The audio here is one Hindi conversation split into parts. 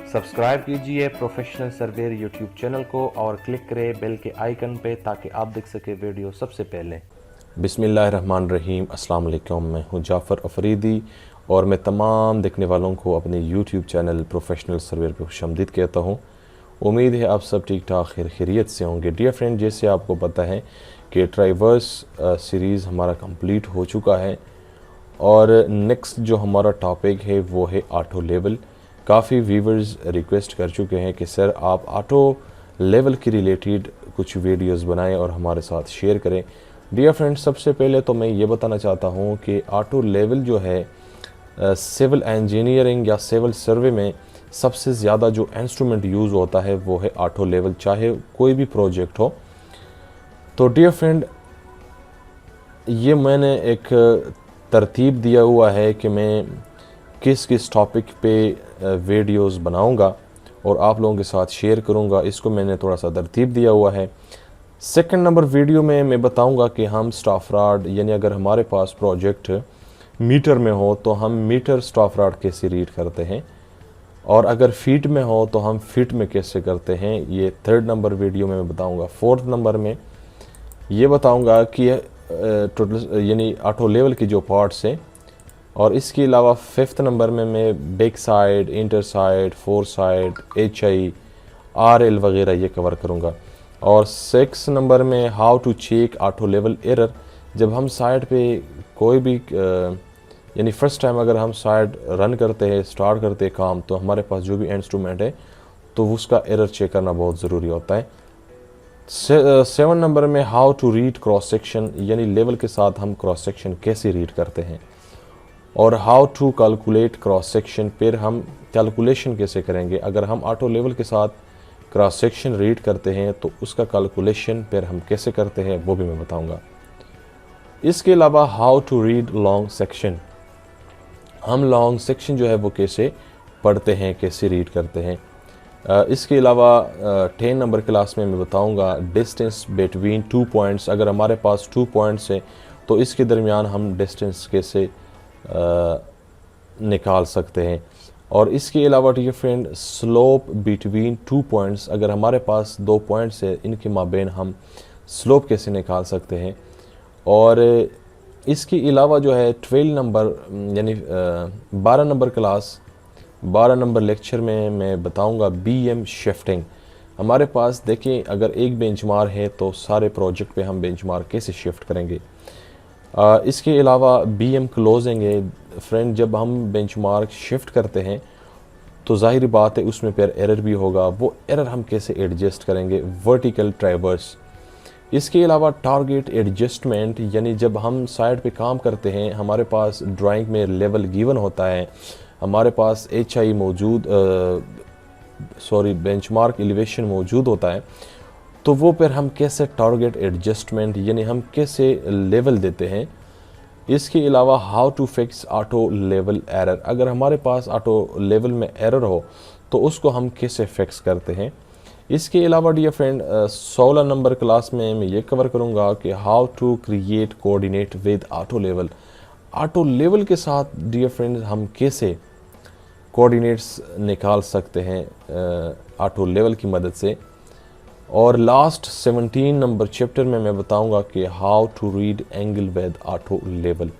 सब्सक्राइब कीजिए प्रोफेशनल सर्वेयर यूट्यूब चैनल को और क्लिक करें बेल के आइकन पे ताकि आप देख सके वीडियो सबसे पहले। बिस्मिल्लाहिर्रहमानिर्रहीम। अस्सलाम वालेकुम। मैं हूं जाफ़र अफरीदी और मैं तमाम देखने वालों को अपने यूट्यूब चैनल प्रोफेशनल सर्वेयर पे खुशामदीद कहता हूं। उम्मीद है आप सब ठीक ठाक खैरियत से होंगे। डियर फ्रेंड, जैसे आपको पता है कि ट्राइवर्स सीरीज़ हमारा कंप्लीट हो चुका है और नेक्स्ट जो हमारा टॉपिक है वो है ऑटो लेवल। काफ़ी व्यूवर्स रिक्वेस्ट कर चुके हैं कि सर आप ऑटो लेवल की रिलेटेड कुछ वीडियोस बनाएं और हमारे साथ शेयर करें। डियर फ्रेंड, सबसे पहले तो मैं ये बताना चाहता हूँ कि ऑटो लेवल जो है सिविल इंजीनियरिंग या सिविल सर्वे में सबसे ज़्यादा जो इंस्ट्रूमेंट यूज़ होता है वो है ऑटो लेवल, चाहे कोई भी प्रोजेक्ट हो। तो डियर फ्रेंड, ये मैंने एक तरतीब दिया हुआ है कि मैं किस किस टॉपिक पे वीडियोस बनाऊंगा और आप लोगों के साथ शेयर करूंगा। इसको मैंने थोड़ा सा तरतीब दिया हुआ है। सेकंड नंबर वीडियो में मैं बताऊंगा कि हम स्टाफ राड, यानी अगर हमारे पास प्रोजेक्ट मीटर में हो तो हम मीटर स्टाफ राड कैसे रीड करते हैं, और अगर फीट में हो तो हम फीट में कैसे करते हैं, ये थर्ड नंबर वीडियो में मैं बताऊँगा। फोर्थ नंबर में ये बताऊँगा कि टोटल यानी ऑटो लेवल की जो पार्ट्स हैं, और इसके अलावा फिफ्थ नंबर में मैं back sight, inter sight, fore sight, HI, RL वगैरह ये कवर करूँगा। और सिक्स नंबर में how to check auto level error. जब हम साइड पे कोई भी यानी फर्स्ट टाइम अगर हम साइड रन करते हैं, स्टार्ट करते हैं काम, तो हमारे पास जो भी इंस्ट्रूमेंट है तो उसका एरर चेक करना बहुत ज़रूरी होता है। सेवन नंबर में how to read cross section, यानी लेवल के साथ हम क्रॉस सेक्शन कैसे रीड करते हैं, और how to calculate cross section, फिर हम कैलकुलेशन कैसे करेंगे। अगर हम ऑटो लेवल के साथ क्रॉस सेक्शन रीड करते हैं तो उसका कैलकुलेशन फिर हम कैसे करते हैं वो भी मैं बताऊंगा। इसके अलावा how to read long section, हम लॉन्ग सेक्शन जो है वो कैसे पढ़ते हैं, कैसे रीड करते हैं। इसके अलावा 10 नंबर क्लास में मैं बताऊंगा डिस्टेंस बिटवीन 2 पॉइंट्स। अगर हमारे पास 2 पॉइंट्स हैं तो इसके दरमियान हम डिस्टेंस कैसे निकाल सकते हैं। और इसके अलावा dear friend slope between 2 points, अगर हमारे पास 2 पॉइंट्स है इनके माबेन हम स्लोप कैसे निकाल सकते हैं। और इसके अलावा जो है 12 नंबर यानी 12 नंबर क्लास, 12 नंबर लेक्चर में मैं बताऊंगा BM शिफ्टिंग। हमारे पास देखिए अगर एक बेंचमार्क है तो सारे प्रोजेक्ट पे हम बेंचमार्क कैसे शिफ्ट करेंगे। इसके अलावा BM क्लोजिंग है फ्रेंड। जब हम बेंचमार्क शिफ्ट करते हैं तो ज़ाहिर बात है उसमें फिर एरर भी होगा, वो एरर हम कैसे एडजस्ट करेंगे। Vertical traverse. इसके अलावा टारगेट एडजस्टमेंट, यानी जब हम साइड पे काम करते हैं हमारे पास ड्राइंग में लेवल गिवन होता है, हमारे पास HI मौजूद बेंचमार्क एलिवेशन मौजूद होता है, तो वो फिर हम कैसे टारगेट एडजस्टमेंट यानी हम कैसे लेवल देते हैं। इसके अलावा how to fix auto level error, अगर हमारे पास ऑटो लेवल में एरर हो तो उसको हम कैसे फिक्स करते हैं। इसके अलावा डियर फ्रेंड 16 नंबर क्लास में मैं ये कवर करूँगा कि how to create coordinate with auto level. Auto level के साथ डियर फ्रेंड हम कैसे कोऑर्डिनेट्स निकाल सकते हैं ऑटो लेवल की मदद से। और लास्ट 17 नंबर चैप्टर में मैं बताऊंगा कि how to read angle with auto level.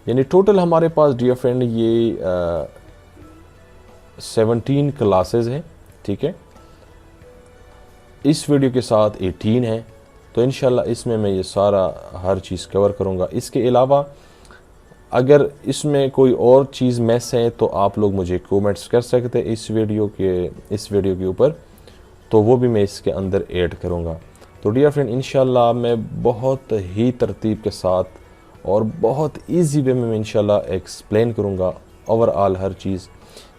यानी टोटल हमारे पास डियर फ्रेंड ये 17 क्लासेस हैं, ठीक है। इस वीडियो के साथ 18 है, तो इंशाल्लाह इसमें मैं ये सारा हर चीज़ कवर करूँगा। इसके अलावा अगर इसमें कोई और चीज़ मिस है तो आप लोग मुझे कमेंट्स कर सकते हैं इस वीडियो के ऊपर, तो वो भी मैं इसके अंदर ऐड करूँगा। तो डियर फ्रेंड इंशाल्लाह मैं बहुत ही तरतीब के साथ और बहुत इजी वे में इंशाल्लाह एक्सप्लेन करूँगा ओवरऑल हर चीज़।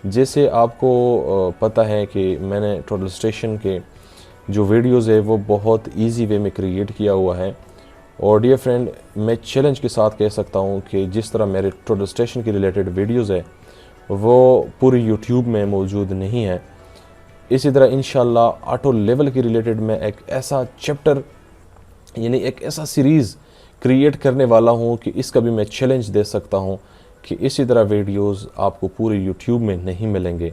जैसे आपको पता है कि मैंने टोटल स्टेशन के जो वीडियोज़ है वो बहुत इजी वे में क्रिएट किया हुआ है। और डियर फ्रेंड मैं चैलेंज के साथ कह सकता हूँ कि जिस तरह मेरे टोटल स्टेशन के रिलेटेड वीडियोज़ है वो पूरी यूट्यूब में मौजूद नहीं है, इसी तरह इंशाल्लाह ऑटो लेवल के रिलेटेड मैं एक ऐसा चैप्टर यानी एक ऐसा सीरीज़ क्रिएट करने वाला हूँ कि इसका भी मैं चैलेंज दे सकता हूँ कि इसी तरह वीडियोस आपको पूरे यूट्यूब में नहीं मिलेंगे।